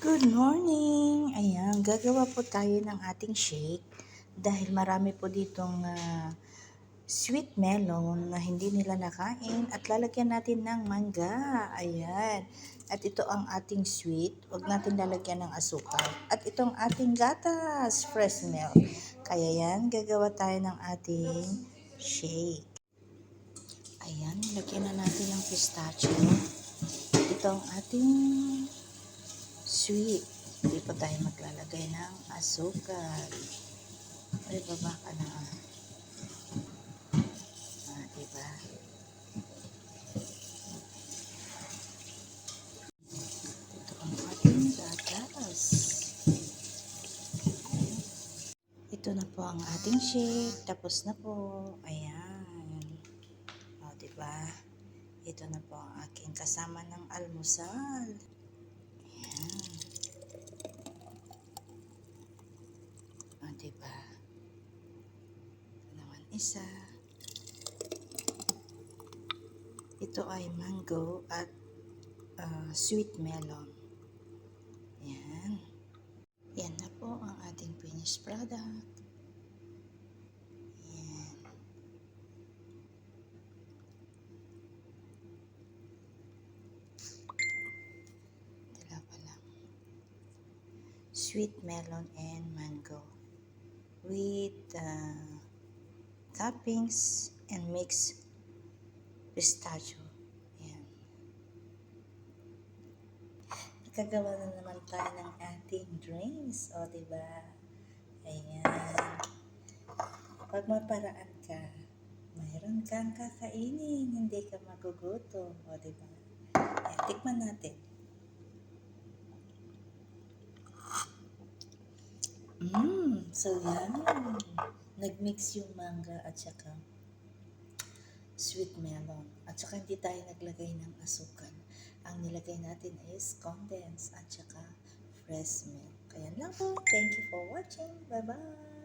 Good morning! Ayan, gagawa po tayo ng ating shake dahil marami po ditong sweet melon na hindi nila nakain at lalagyan natin ng mangga. Ayan. At ito ang ating sweet. Huwag natin lalagyan ng asukal. At itong ating gatas, fresh milk. Kaya yan, gagawa tayo ng ating shake. Ayan, lagyan na natin ng pistachio. Ito ang ating sweet. Hindi pa tayo maglalagay ng asukal. Ay, baba ka na. Diba? Ito ang ating gatas. Ito na po ang ating shake. Tapos na po. Ayan. O, diba? Ito na po ang aking kasama ng almusal. Ayan. O, diba? Ito naman isa. Ito ay mango at sweet melon. Yan. Yan na po ang ating finished product. Yan. Dala pa lang. Sweet melon and mango with toppings and mixed pistachio. Yan. Gagawa na naman tayo ng ating drinks. O, diba? Ayan. Pag maparaan ka, mayroon kang kakainin, hindi ka magugutom. O, diba? Ayan, tikman natin. So yummy. Nagmix yung manga at saka sweet melon. At saka hindi tayo naglagay ng asukal. Ang nilagay natin is condensed at saka fresh milk. Kaya lang po. Thank you for watching. Bye-bye.